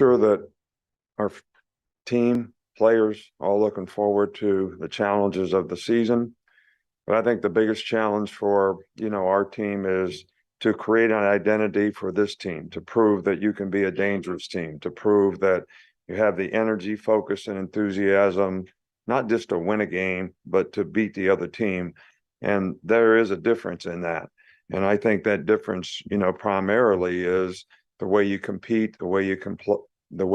sure that our team players all looking forward to the challenges of the season. But I think the biggest challenge for, our team is to create an identity for this team, to prove that you can be a dangerous team, to prove that you have the energy, focus, and enthusiasm, not just to win a game, but to beat the other team. And there is a difference in that. And I think that difference, primarily is the way you compete, the way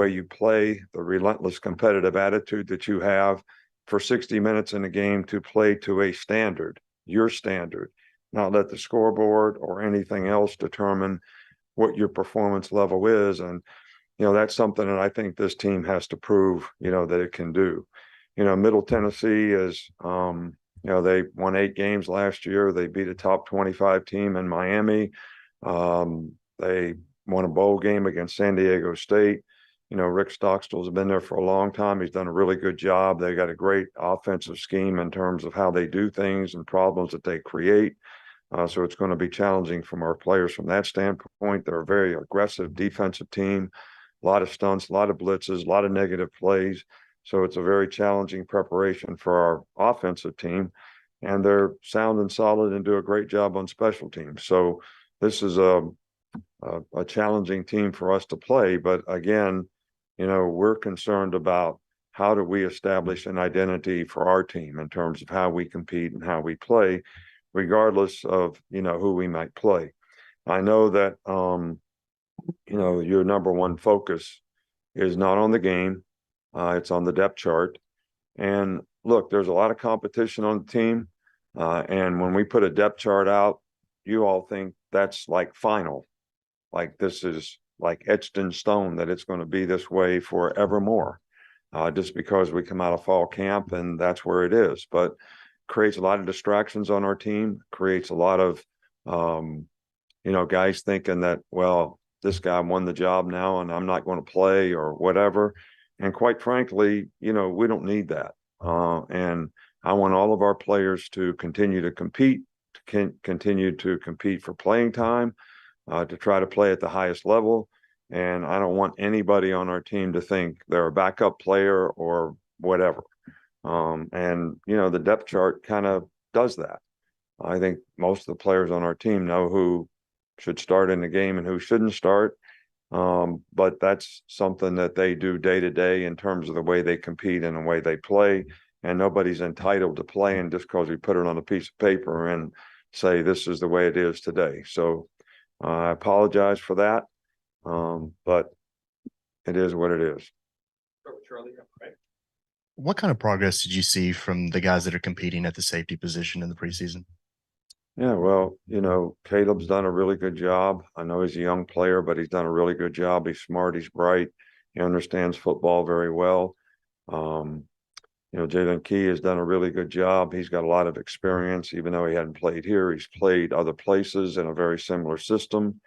you play, the relentless competitive attitude that you have for 60 minutes in a game to play to a standard, your standard, not let the scoreboard or anything else determine what your performance level is. And, that's something that I think this team has to prove, that it can do. Middle Tennessee is, they won 8 games last year. They beat a top 25 team in Miami. They won a bowl game against San Diego State. Rick Stockstill's been there for a long time. He's done a really good job. They got a great offensive scheme in terms of how they do things and problems that they create. So it's going to be challenging from our players from that standpoint. They're a very aggressive defensive team, a lot of stunts, a lot of blitzes, a lot of negative plays. So it's a very challenging preparation for our offensive team. And they're sound and solid and do a great job on special teams. So this is a challenging team for us to play. But again, we're concerned about how do we establish an identity for our team in terms of how we compete and how we play, regardless of, who we might play. I know that, your number one focus is not on the game. It's on the depth chart. And look, there's a lot of competition on the team. And when we put a depth chart out, you all think that's like final. Like this is like etched in stone that it's going to be this way forevermore, just because we come out of fall camp and that's where it is. But creates a lot of distractions on our team, creates a lot of, guys thinking that, well, this guy won the job now and I'm not going to play or whatever. And quite frankly, we don't need that. And I want all of our players to continue to compete, continue to compete for playing time, to try to play at the highest level. And I don't want anybody on our team to think they're a backup player or whatever. And the depth chart kind of does that. I think most of the players on our team know who should start in the game and who shouldn't start. But that's something that they do day to day in terms of the way they compete and the way they play. And nobody's entitled to playing just because we put it on a piece of paper and say, this is the way it is today. So I apologize for that. But it is what it is. Charlie, right? What kind of progress did you see from the guys that are competing at the safety position in the preseason? Yeah, well, Caleb's done a really good job. I know he's a young player, but he's done a really good job. He's smart, he's bright, he understands football very well. Jalen Key has done a really good job. He's got a lot of experience, even though he hadn't played here. He's played other places in a very similar system.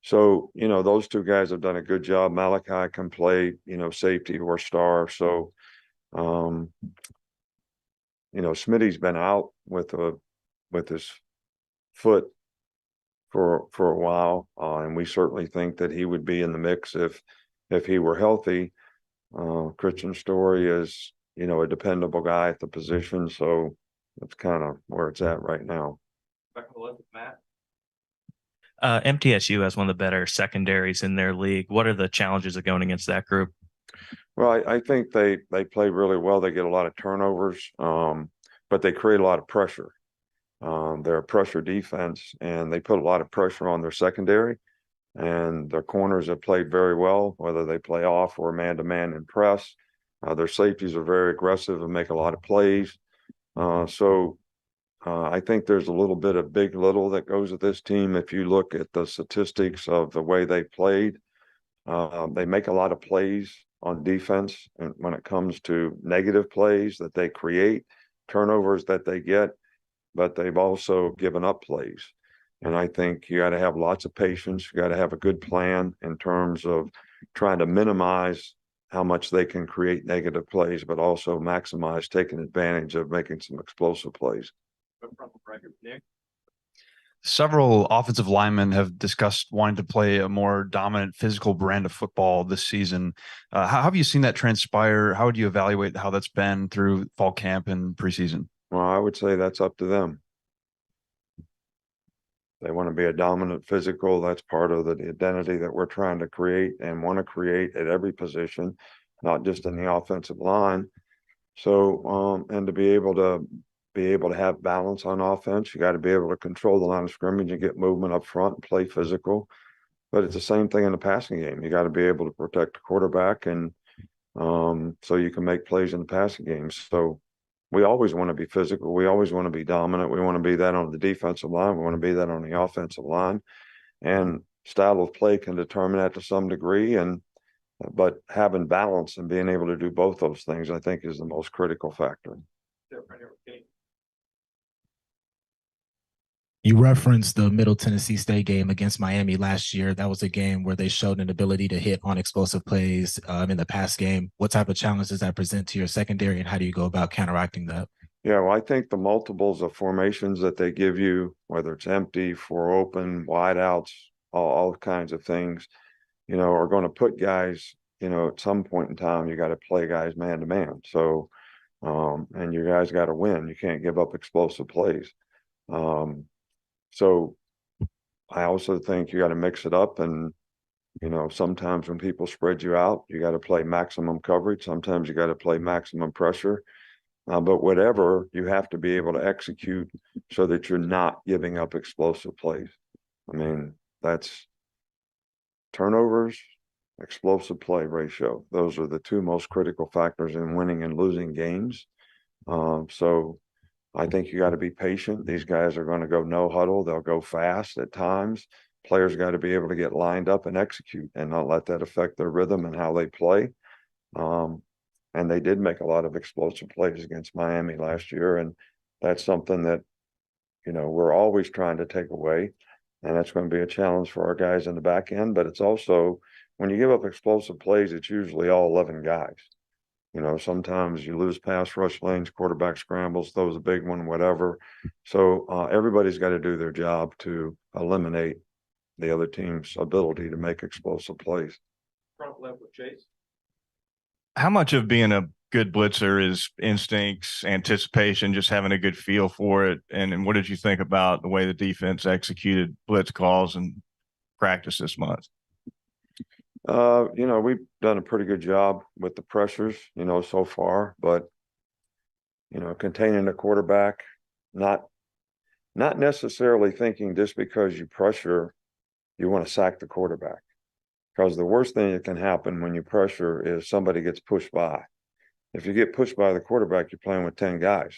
So, those two guys have done a good job. Malachi can play, safety or star. So, Smitty's been out with his foot for a while, and we certainly think that he would be in the mix if he were healthy. Christian Story is a dependable guy at the position, so that's kind of where it's at right now. Matt? MTSU has one of the better secondaries in their league. What are the challenges of going against that group? Well, I think they play really well. They get a lot of turnovers, but they create a lot of pressure. They're a pressure defense, and they put a lot of pressure on their secondary. And their corners have played very well, whether they play off or man-to-man in press. Their safeties are very aggressive and make a lot of plays. So I think there's a little bit of big little that goes with this team. If you look at the statistics of the way they played, they make a lot of plays on defense. And when it comes to negative plays that they create, turnovers that they get, but they've also given up plays. And I think you got to have lots of patience. You got to have a good plan in terms of trying to minimize how much they can create negative plays, but also maximize taking advantage of making some explosive plays. Several offensive linemen have discussed wanting to play a more dominant physical brand of football this season. How have you seen that transpire? How would you evaluate how that's been through fall camp and preseason? Well, I would say that's up to them. They want to be a dominant physical. That's part of the identity that we're trying to create and want to create at every position, not just in the offensive line. So, and to be able to have balance on offense, you got to be able to control the line of scrimmage and get movement up front and play physical. But it's the same thing in the passing game. You got to be able to protect the quarterback and so you can make plays in the passing game. So we always want to be physical. We always want to be dominant. We want to be that on the defensive line. We want to be that on the offensive line. And style of play can determine that to some degree. But having balance and being able to do both those things, I think, is the most critical factor. You referenced the Middle Tennessee State game against Miami last year. That was a game where they showed an ability to hit on explosive plays in the pass game. What type of challenge does that present to your secondary, and how do you go about counteracting that? Yeah, well, I think the multiples of formations that they give you, whether it's empty, four open, wide outs, all kinds of things, are going to put guys, at some point in time, you got to play guys man to man. So, and you guys got to win. You can't give up explosive plays. So I also think you got to mix it up. And, sometimes when people spread you out, you got to play maximum coverage. Sometimes you got to play maximum pressure. But whatever, you have to be able to execute so that you're not giving up explosive plays. I mean, that's turnovers, explosive play ratio. Those are the two most critical factors in winning and losing games. So I think you got to be patient. These guys are going to go no huddle. They'll go fast at times. Players got to be able to get lined up and execute and not let that affect their rhythm and how they play. And they did make a lot of explosive plays against Miami last year. And that's something that, we're always trying to take away. And that's going to be a challenge for our guys in the back end. But it's also, when you give up explosive plays, it's usually all 11 guys. Sometimes you lose pass rush lanes, quarterback scrambles, throws a big one, whatever. So everybody's got to do their job to eliminate the other team's ability to make explosive plays. Front left with Chase. How much of being a good blitzer is instincts, anticipation, just having a good feel for it? And what did you think about the way the defense executed blitz calls and practice this month? We've done a pretty good job with the pressures, so far, but, containing the quarterback, not necessarily thinking just because you pressure, you want to sack the quarterback. Because the worst thing that can happen when you pressure is somebody gets pushed by. If you get pushed by the quarterback, you're playing with 10 guys.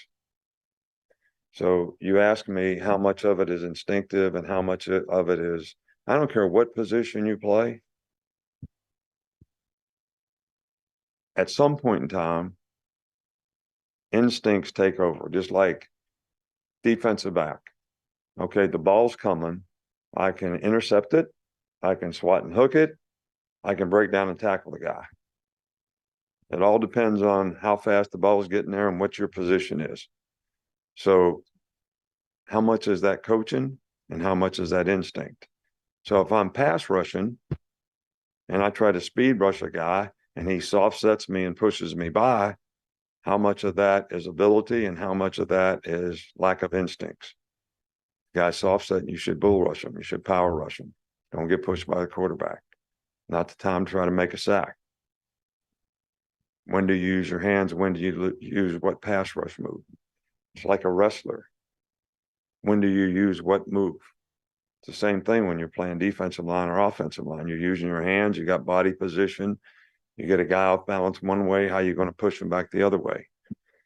So you ask me how much of it is instinctive and how much of it is, I don't care what position you play. At some point in time, instincts take over, just like defensive back. Okay, the ball's coming. I can intercept it. I can swat and hook it. I can break down and tackle the guy. It all depends on how fast the ball is getting there and what your position is. So how much is that coaching and how much is that instinct? So if I'm pass rushing and I try to speed rush a guy and he soft sets me and pushes me by, how much of that is ability and how much of that is lack of instincts? Guy soft set, you should bull rush him. You should power rush him. Don't get pushed by the quarterback. Not the time to try to make a sack. When do you use your hands? When do you use what pass rush move? It's like a wrestler. When do you use what move? It's the same thing when you're playing defensive line or offensive line. You're using your hands. You got body position. You get a guy off balance one way. How are you going to push him back the other way?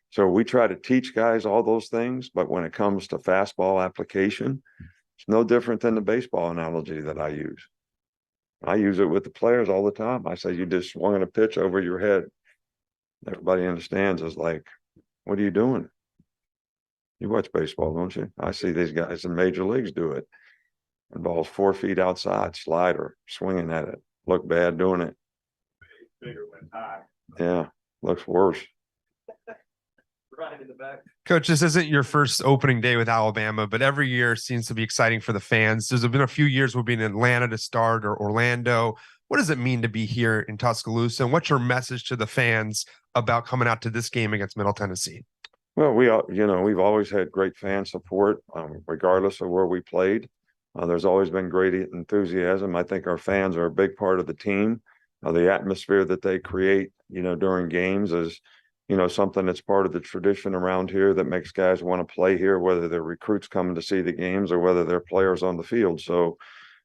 So we try to teach guys all those things. But when it comes to fastball application, it's no different than the baseball analogy that I use. I use it with the players all the time. I say, you just swung a pitch over your head. Everybody understands is like, what are you doing? You watch baseball, don't you? I see these guys in major leagues do it. And ball's 4 feet outside, slider, swinging at it. Look bad doing it. Bigger when high. Yeah, looks worse. Ryan in the back. Coach, this isn't your first opening day with Alabama, but every year seems to be exciting for the fans. There's been a few years we'll be in Atlanta to start or Orlando. What does it mean to be here in Tuscaloosa? And what's your message to the fans about coming out to this game against Middle Tennessee? Well, we've always had great fan support, regardless of where we played. There's always been great enthusiasm. I think our fans are a big part of the team. The atmosphere that they create, during games is, something that's part of the tradition around here that makes guys want to play here, whether they're recruits coming to see the games or whether they're players on the field. So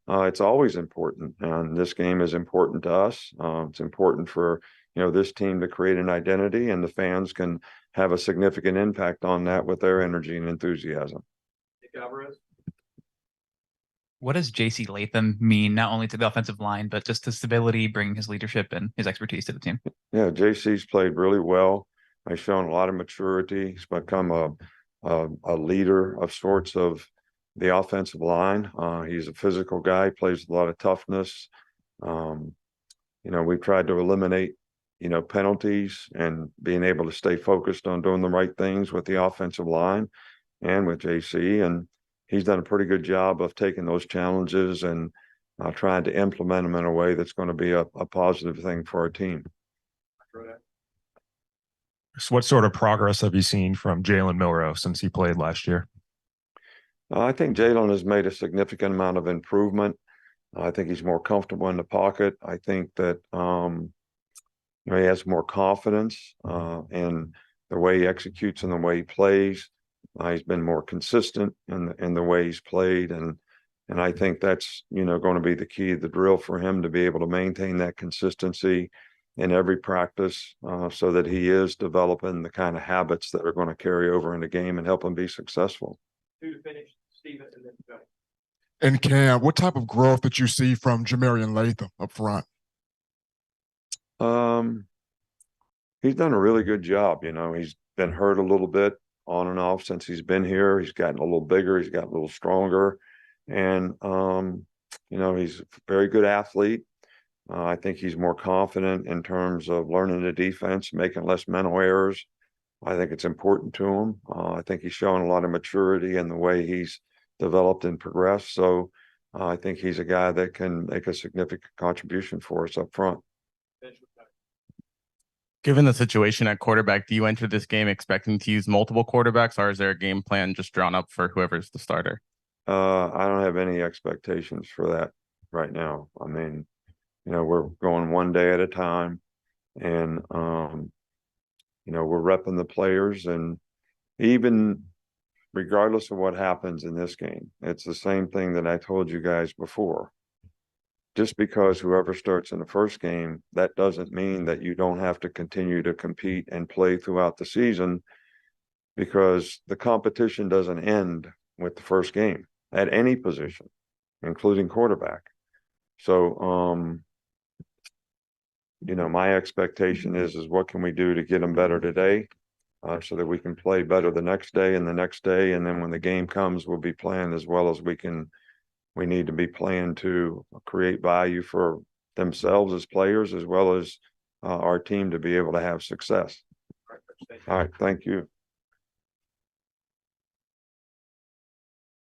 it's always important. And this game is important to us. It's important for, this team to create an identity, and the fans can have a significant impact on that with their energy and enthusiasm. Nick Alvarez. What does JC Latham mean, not only to the offensive line, but just to stability, bringing his leadership and his expertise to the team? Yeah, JC's played really well. He's shown a lot of maturity. He's become a leader of sorts of the offensive line. He's a physical guy, plays a lot of toughness. We've tried to eliminate, penalties and being able to stay focused on doing the right things with the offensive line and with JC. And he's done a pretty good job of taking those challenges and trying to implement them in a way that's going to be a positive thing for our team. So what sort of progress have you seen from Jalen Milroe since he played last year? I think Jalen has made a significant amount of improvement. I think he's more comfortable in the pocket. I think that he has more confidence in the way he executes and the way he plays. He's been more consistent in the way he's played, and I think that's going to be the key of the drill for him, to be able to maintain that consistency in every practice, so that he is developing the kind of habits that are going to carry over in the game and help him be successful. Two to finish, Steven, and then Johnny. And Cam, what type of growth did you see from Jah-Marien Latham up front? He's done a really good job. He's been hurt a little bit on and off since he's been here. He's gotten a little bigger. He's gotten a little stronger, and he's a very good athlete. I think he's more confident in terms of learning the defense, making less mental errors. I think it's important to him. I think he's shown a lot of maturity in the way he's developed and progressed. So I think he's a guy that can make a significant contribution for us up front. Given the situation at quarterback, do you enter this game expecting to use multiple quarterbacks, or is there a game plan just drawn up for whoever's the starter? I don't have any expectations for that right now. I mean, we're going one day at a time, and we're repping the players, and even regardless of what happens in this game, it's the same thing that I told you guys before. Just because whoever starts in the first game, that doesn't mean that you don't have to continue to compete and play throughout the season, because the competition doesn't end with the first game at any position, including quarterback. So, my expectation is what can we do to get them better today, so that we can play better the next day and the next day. And then when the game comes, we'll be playing as well as we need to be playing to create value for themselves as players, as well as our team to be able to have success. All right. Thank you.